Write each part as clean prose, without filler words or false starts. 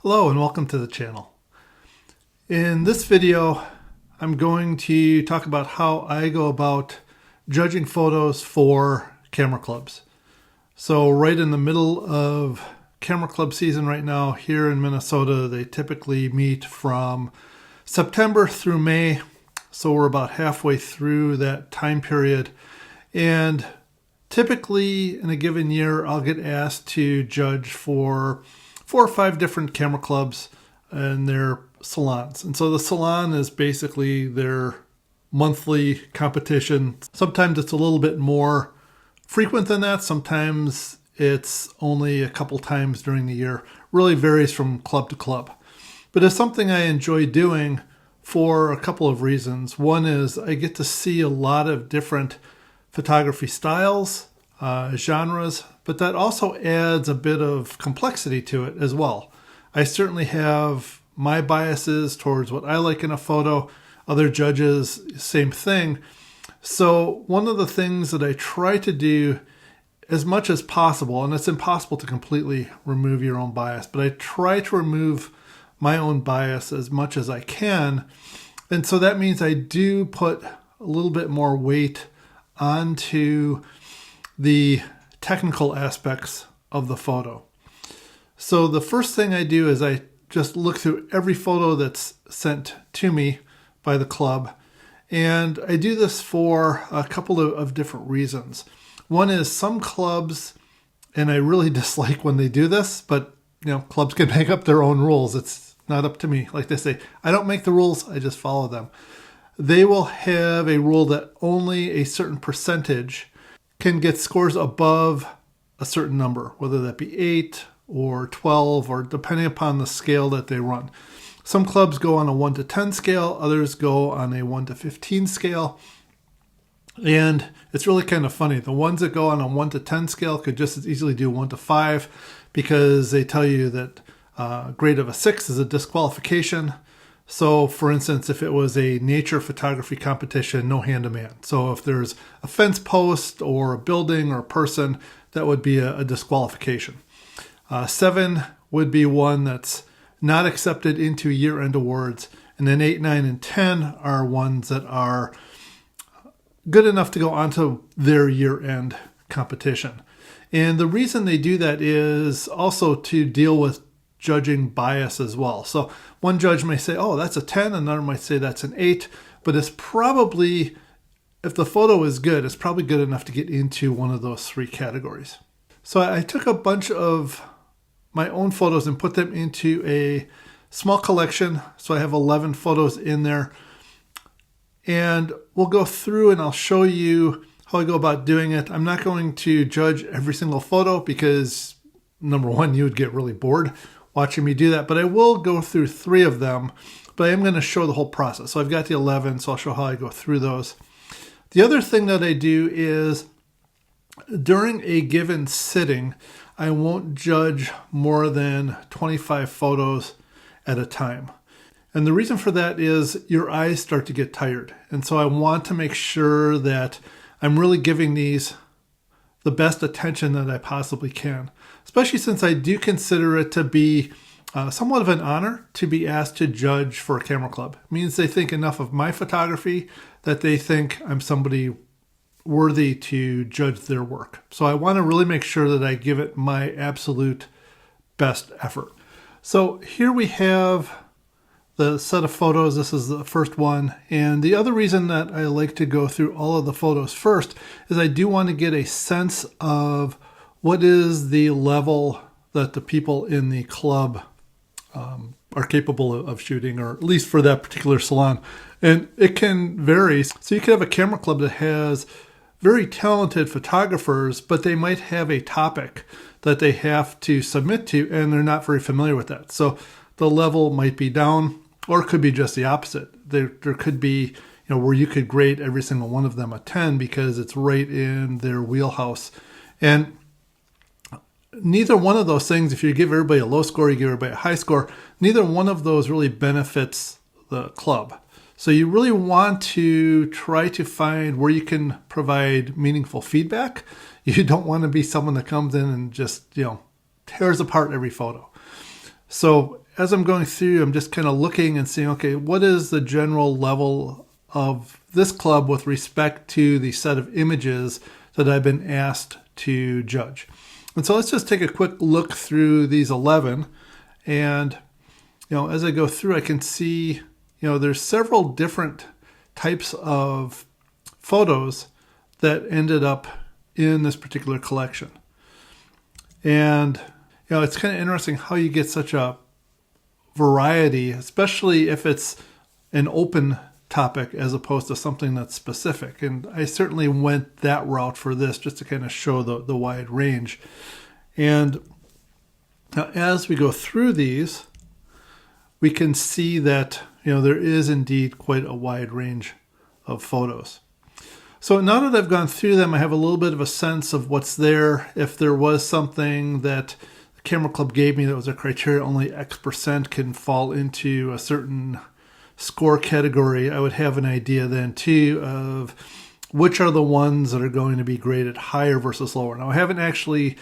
Hello and welcome to the channel. In this video, I'm going to talk about how I go about judging photos for camera clubs. So right in the middle of camera club season right now here in Minnesota, they typically meet from September through May. So we're about halfway through that time period. And typically in a given year, I'll get asked to judge for 4 or 5 different camera clubs and their salons. And so the salon is basically their monthly competition. Sometimes it's a little bit more frequent than that. Sometimes it's only a couple times during the year. Really varies from club to club. But it's something I enjoy doing for a couple of reasons. One is I get to see a lot of different photography styles, genres, but that also adds a bit of complexity to it as well. I certainly have my biases towards what I like in a photo. Other judges, same thing. So one of the things that I try to do as much as possible, and it's impossible to completely remove your own bias, but I try to remove my own bias as much as I can. And so that means I do put a little bit more weight onto the technical aspects of the photo. So the first thing I do is I just look through every photo that's sent to me by the club. And I do this for a couple of different reasons. One is some clubs, and I really dislike when they do this, but clubs can make up their own rules. It's not up to me. Like they say, I don't make the rules, I just follow them. They will have a rule that only a certain percentage can get scores above a certain number, whether that be 8 or 12, or depending upon the scale that they run. Some clubs go on a 1 to 10 scale, others go on a 1 to 15 scale. And it's really kind of funny. The ones that go on a 1 to 10 scale could just as easily do 1 to 5 because they tell you that a grade of a 6 is a disqualification. So for instance, if it was a nature photography competition, no hand-to-man. So if there's a fence post or a building or a person, that would be a disqualification. 7 would be one that's not accepted into year-end awards. And then 8, 9, and 10 are ones that are good enough to go onto their year-end competition. And the reason they do that is also to deal with judging bias as well. So one judge may say, oh, that's a 10, another might say that's an 8, but it's probably, if the photo is good, it's probably good enough to get into one of those 3 categories. So I took a bunch of my own photos and put them into a small collection. So I have 11 photos in there. And we'll go through and I'll show you how I go about doing it. I'm not going to judge every single photo because, number one, you would get really bored watching me do that, but I will go through 3 of them, but I am going to show the whole process. So I've got the 11, so I'll show how I go through those. The other thing that I do is during a given sitting, I won't judge more than 25 photos at a time. And the reason for that is your eyes start to get tired. And so I want to make sure that I'm really giving these the best attention that I possibly can, especially since I do consider it to be somewhat of an honor to be asked to judge for a camera club. It means they think enough of my photography that they think I'm somebody worthy to judge their work. So I want to really make sure that I give it my absolute best effort. So here we have the set of photos. This is the first one. And the other reason that I like to go through all of the photos first is I do want to get a sense of what is the level that the people in the club are capable of shooting, or at least for that particular salon. And it can vary. So you could have a camera club that has very talented photographers, but they might have a topic that they have to submit to, and they're not very familiar with that. So the level might be down, or it could be just the opposite. There could be, where you could grade every single one of them a 10 because it's right in their wheelhouse. And neither one of those things, if you give everybody a low score, you give everybody a high score, neither one of those really benefits the club. So you really want to try to find where you can provide meaningful feedback. You don't want to be someone that comes in and just, tears apart every photo. So as I'm going through, I'm just kind of looking and seeing, okay, what is the general level of this club with respect to the set of images that I've been asked to judge. And so let's just take a quick look through these 11. And, as I go through, I can see, there's several different types of photos that ended up in this particular collection. And, it's kind of interesting how you get such a variety, especially if it's an open topic as opposed to something that's specific. And I certainly went that route for this just to kind of show the wide range. And now as we go through these, we can see that, there is indeed quite a wide range of photos. So now that I've gone through them, I have a little bit of a sense of what's there. If there was something that the Camera Club gave me that was a criteria, only X% can fall into a certain score category, I would have an idea then too of which are the ones that are going to be graded higher versus lower. Now I haven't actually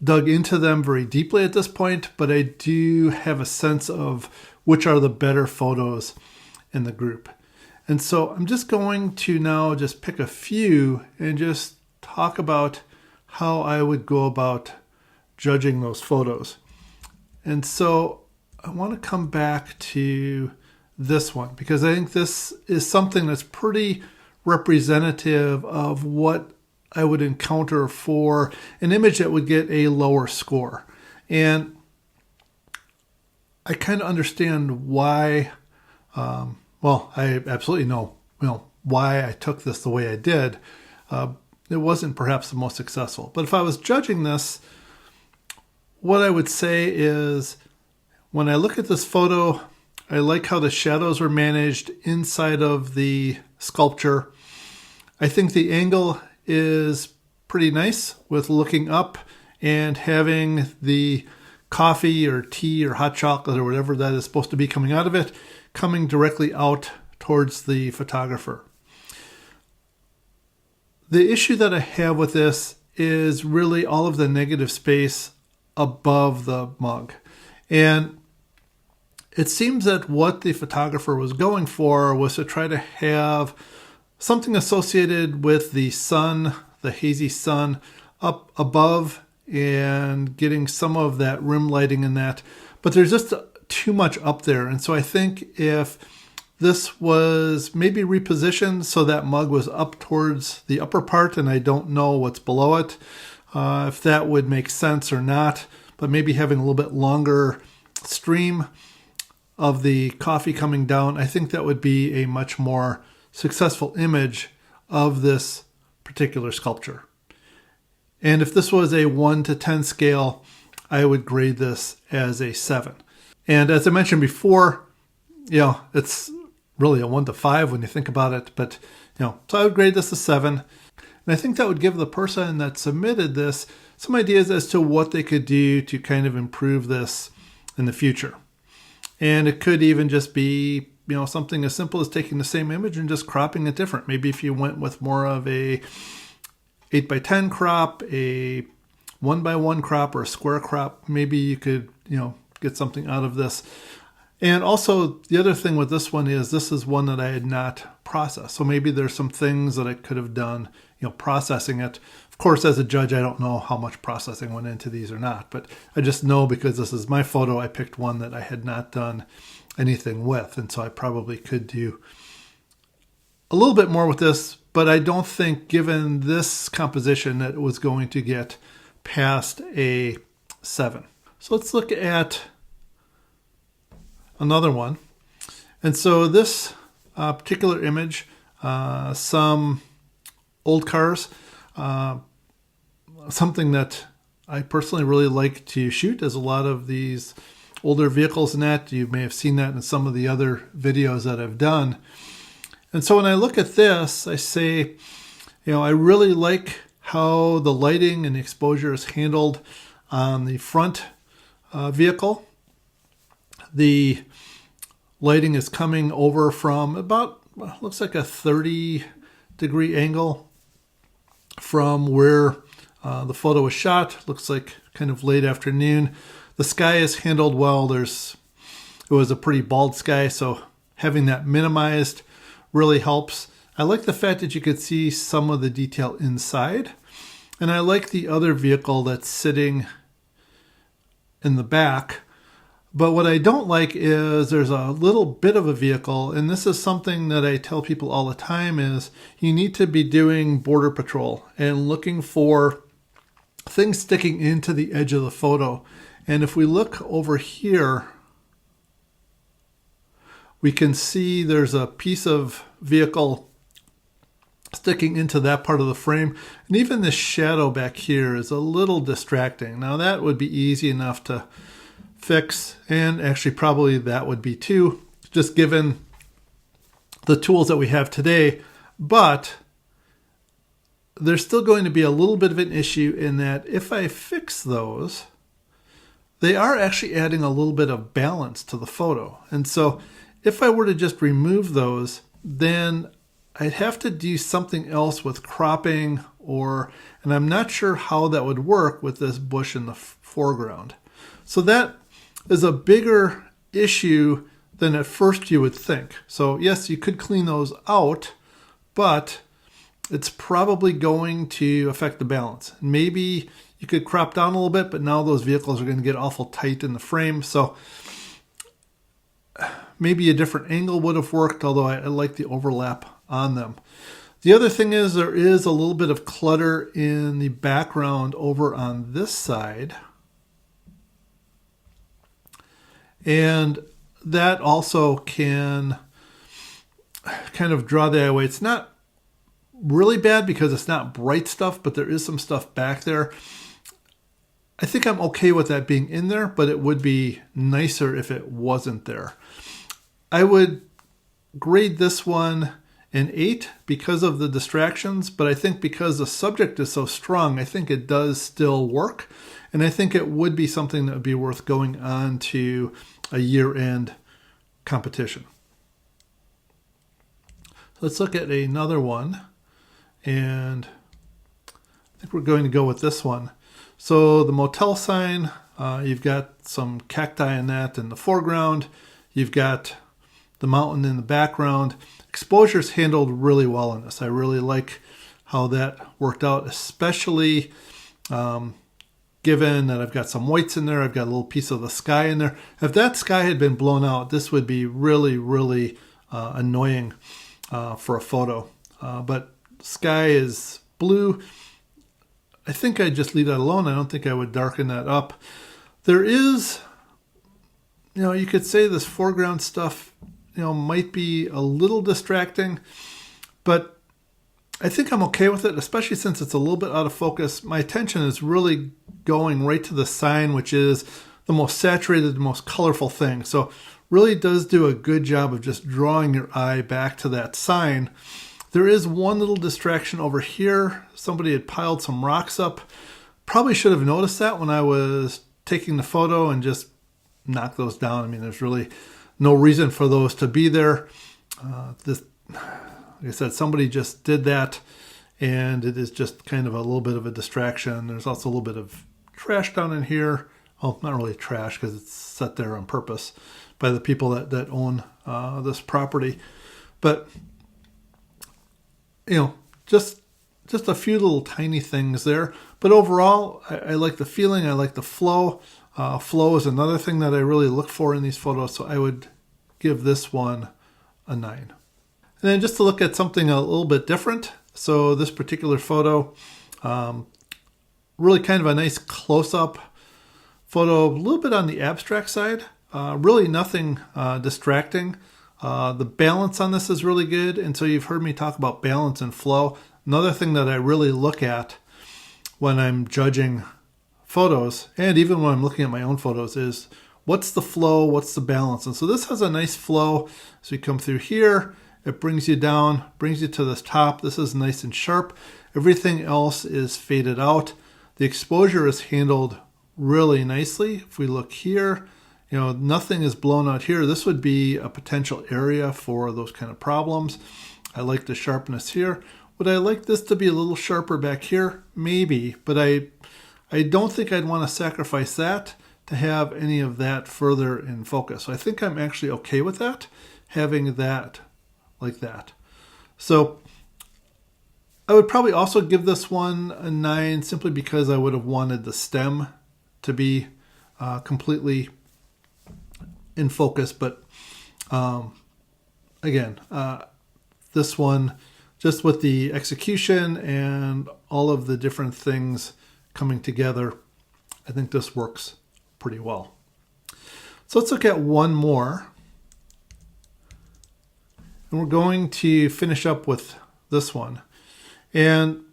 dug into them very deeply at this point, but I do have a sense of which are the better photos in the group. And so I'm just going to now just pick a few and just talk about how I would go about judging those photos. And so I want to come back to this one because I think this is something that's pretty representative of what I would encounter for an image that would get a lower score. And I kind of understand why, I absolutely know, why I took this the way I did. It wasn't perhaps the most successful. But if I was judging this, what I would say is when I look at this photo, I like how the shadows were managed inside of the sculpture. I think the angle is pretty nice with looking up and having the coffee or tea or hot chocolate or whatever that is supposed to be coming out of it, coming directly out towards the photographer. The issue that I have with this is really all of the negative space above the mug. And it seems that what the photographer was going for was to try to have something associated with the sun, the hazy sun, up above and getting some of that rim lighting in that. But there's just too much up there. And so I think if this was maybe repositioned so that mug was up towards the upper part and I don't know what's below it, if that would make sense or not, but maybe having a little bit longer stream of the coffee coming down, I think that would be a much more successful image of this particular sculpture. And if this was a 1 to 10 scale, I would grade this as a 7. And as I mentioned before, it's really a 1 to 5 when you think about it, but so I would grade this a 7. And I think that would give the person that submitted this some ideas as to what they could do to kind of improve this in the future. And it could even just be, something as simple as taking the same image and just cropping it different. Maybe if you went with more of a 8x10 crop, a 1x1 crop, or a square crop, maybe you could, get something out of this. And also the other thing with this one is this is one that I had not processed. So maybe there's some things that I could have done, processing it. Of course, as a judge, I don't know how much processing went into these or not, but I just know because this is my photo, I picked one that I had not done anything with. And so I probably could do a little bit more with this, but I don't think given this composition that it was going to get past a 7. So let's look at another one. And so this particular image, some old cars, something that I personally really like to shoot is a lot of these older vehicles and that. You may have seen that in some of the other videos that I've done. And so when I look at this, I say, I really like how the lighting and the exposure is handled on the front vehicle. The lighting is coming over from about, looks like a 30-degree angle from where the photo was shot. Looks like kind of late afternoon. The sky is handled well. There's it was a pretty bald sky, so having that minimized really helps. I like the fact that you could see some of the detail inside, and I like the other vehicle that's sitting in the back. But what I don't like is there's a little bit of a vehicle, and this is something that I tell people all the time, is you need to be doing border patrol and looking for things sticking into the edge of the photo. And if we look over here, we can see there's a piece of vehicle sticking into that part of the frame. And even this shadow back here is a little distracting. Now that would be easy enough to fix, and actually probably that would be too, just given the tools that we have today. But there's still going to be a little bit of an issue in that if I fix those, they are actually adding a little bit of balance to the photo. And so if I were to just remove those, then I'd have to do something else with cropping, and I'm not sure how that would work with this bush in the foreground. So that is a bigger issue than at first you would think. So yes, you could clean those out, but it's probably going to affect the balance. Maybe you could crop down a little bit, but now those vehicles are going to get awful tight in the frame. So maybe a different angle would have worked, although I like the overlap on them. The other thing is there is a little bit of clutter in the background over on this side. And that also can kind of draw the eye away. It's not really bad because it's not bright stuff, but there is some stuff back there. I think I'm okay with that being in there, but it would be nicer if it wasn't there. I would grade this one an 8 because of the distractions, but I think because the subject is so strong, I think it does still work. And I think it would be something that would be worth going on to a year-end competition. Let's look at another one, and I think we're going to go with this one. So the motel sign, you've got some cacti in that in the foreground. You've got the mountain in the background. Exposure is handled really well in this. I really like how that worked out, especially given that I've got some whites in there. I've got a little piece of the sky in there. If that sky had been blown out, this would be really, really annoying for a photo. But sky is blue. I think I'd just leave that alone. I don't think I would darken that up. There is, you could say this foreground stuff, might be a little distracting, but I think I'm okay with it, especially since it's a little bit out of focus. My attention is really going right to the sign, which is the most saturated, the most colorful thing. So really does do a good job of just drawing your eye back to that sign. There is one little distraction over here. Somebody had piled some rocks up. Probably should have noticed that when I was taking the photo and just knocked those down. I mean, there's really no reason for those to be there. Like I said, somebody just did that, and it is just kind of a little bit of a distraction. There's also a little bit of trash down in here. Well, not really trash because it's set there on purpose by the people that own this property. But, just a few little tiny things there. But overall, I like the feeling. I like the flow. Flow is another thing that I really look for in these photos. So I would give this one a 9. And then just to look at something a little bit different. So this particular photo, really kind of a nice close-up photo, a little bit on the abstract side. Really nothing distracting. The balance on this is really good. And so you've heard me talk about balance and flow. Another thing that I really look at when I'm judging photos, and even when I'm looking at my own photos, is what's the flow, what's the balance. And so this has a nice flow. As we come through here, it brings you down, brings you to this top. This is nice and sharp. Everything else is faded out. The exposure is handled really nicely. If we look here, nothing is blown out here. This would be a potential area for those kind of problems. I like the sharpness here. Would I like this to be a little sharper back here? Maybe, but I don't think I'd want to sacrifice that to have any of that further in focus. So I think I'm actually okay with that, having that like that. So I would probably also give this one a 9 simply because I would have wanted the stem to be completely in focus. But again, this one, just with the execution and all of the different things coming together, I think this works pretty well. So let's look at one more. And we're going to finish up with this one. And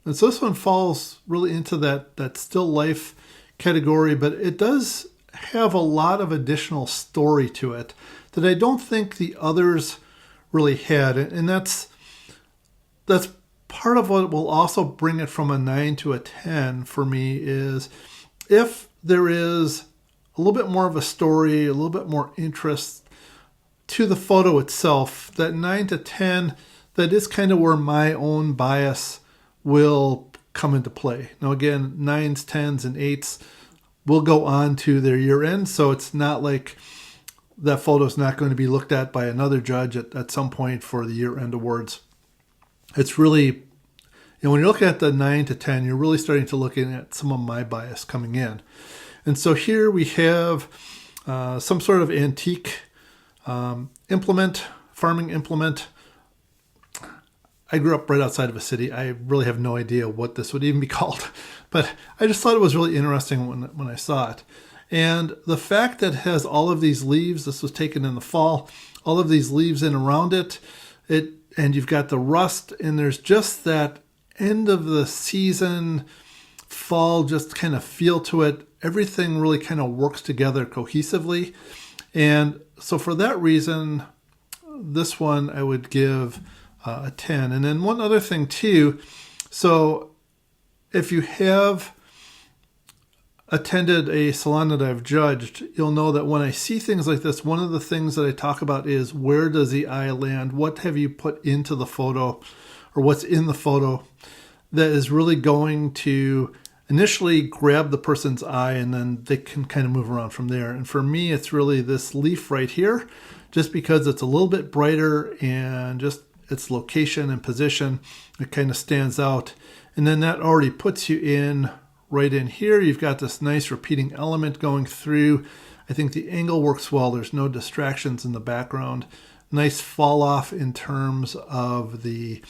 so this one falls really into that still life category, but it does have a lot of additional story to it that I don't think the others really had. And that's part of what will also bring it from a 9 to a 10 for me, is if there is a little bit more of a story, a little bit more interest to the photo itself, that 9 to 10, that is kind of where my own bias will come into play. Now again, 9s, 10s, and 8s will go on to their year end, so it's not like that photo is not going to be looked at by another judge at some point for the year end awards. It's really, when you're looking at the 9 to 10, you're really starting to look at some of my bias coming in. And so here we have some sort of antique implement, farming implement. I grew up right outside of a city. I really have no idea what this would even be called, but I just thought it was really interesting when I saw it. And the fact that it has all of these leaves, this was taken in the fall, all of these leaves in around it, and you've got the rust, and there's just that end of the season, fall, just kind of feel to it. Everything really kind of works together cohesively. And so for that reason, this one I would give a 10. And then one other thing too, so if you have attended a salon that I've judged, you'll know that when I see things like this, one of the things that I talk about is, where does the eye land? What have you put into the photo, or what's in the photo that is really going to initially grab the person's eye, and then they can kind of move around from there. And for me, it's really this leaf right here, just because it's a little bit brighter and just its location and position, it kind of stands out. And then that already puts you in right in here. You've got this nice repeating element going through. I think the angle works well. There's no distractions in the background. Nice fall off in terms of the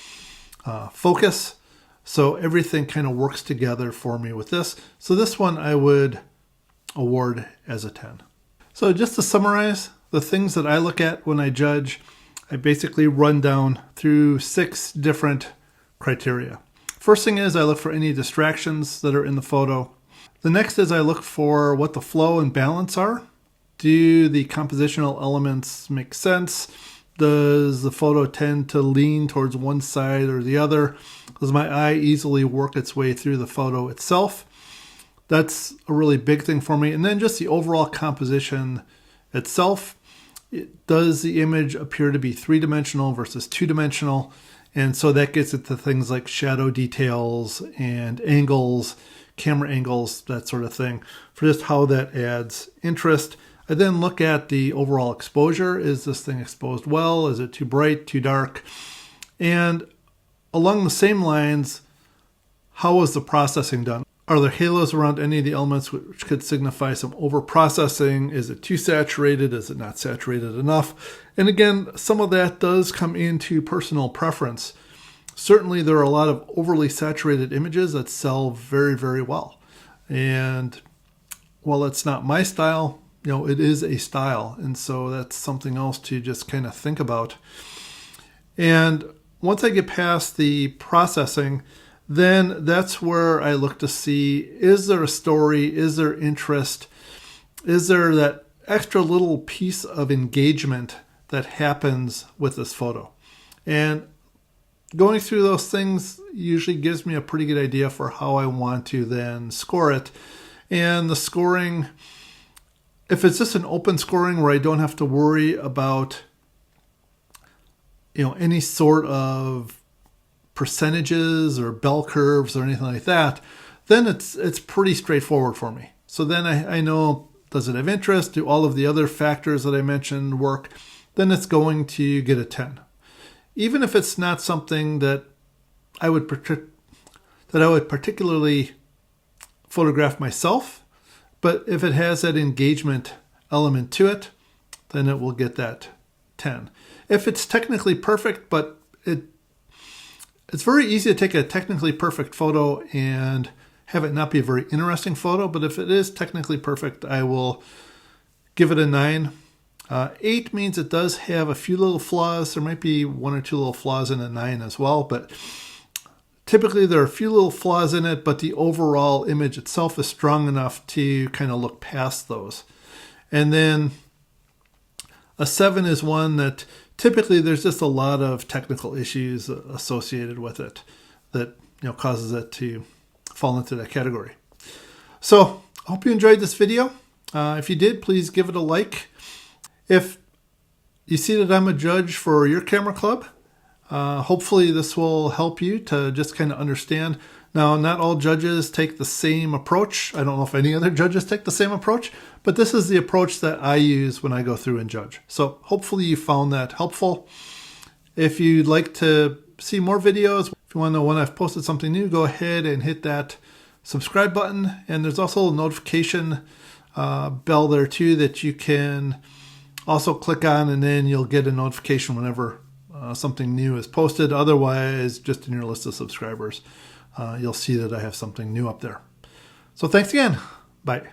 focus. So everything kind of works together for me with this. So this one I would award as a 10. So just to summarize, the things that I look at when I judge, I basically run down through 6 different criteria. First thing is I look for any distractions that are in the photo. The next is I look for what the flow and balance are. Do the compositional elements make sense? Does the photo tend to lean towards one side or the other? Does my eye easily work its way through the photo itself? That's a really big thing for me. And then just the overall composition itself. Does the image appear to be 3-dimensional versus 2-dimensional? And so that gets into things like shadow details and angles, camera angles, that sort of thing, for just how that adds interest. I then look at the overall exposure. Is this thing exposed well? Is it too bright, too dark? And along the same lines, how is the processing done? Are there halos around any of the elements which could signify some over-processing? Is it too saturated? Is it not saturated enough? And again, some of that does come into personal preference. Certainly, there are a lot of overly saturated images that sell very, very well. And while it's not my style, it is a style. And so that's something else to just kind of think about. And once I get past the processing, then that's where I look to see, is there a story? Is there interest? Is there that extra little piece of engagement that happens with this photo? And going through those things usually gives me a pretty good idea for how I want to then score it. And the scoring, if it's just an open scoring where I don't have to worry about any sort of percentages or bell curves or anything like that, then it's pretty straightforward for me. So then I know does it have interest? Do all of the other factors that I mentioned work? Then it's going to get a 10. Even if it's not something that I would particularly photograph myself, but if it has that engagement element to it, then it will get that 10. If it's technically perfect, but it's very easy to take a technically perfect photo and have it not be a very interesting photo, but if it is technically perfect, I will give it a 9. 8 means it does have a few little flaws. There might be 1 or 2 little flaws in a 9 as well, but typically there are a few little flaws in it, but the overall image itself is strong enough to kind of look past those. And then a 7 is one that typically there's just a lot of technical issues associated with it that causes it to fall into that category. So I hope you enjoyed this video. If you did, please give it a like. If you see that I'm a judge for your camera club, hopefully this will help you to just kind of understand. Now, not all judges take the same approach. I don't know if any other judges take the same approach, but this is the approach that I use when I go through and judge. So hopefully you found that helpful. If you'd like to see more videos, if you want to know when I've posted something new, go ahead and hit that subscribe button. And there's also a notification bell there too that you can also click on, and then you'll get a notification whenever something new is posted. Otherwise, just in your list of subscribers, you'll see that I have something new up there. So thanks again. Bye.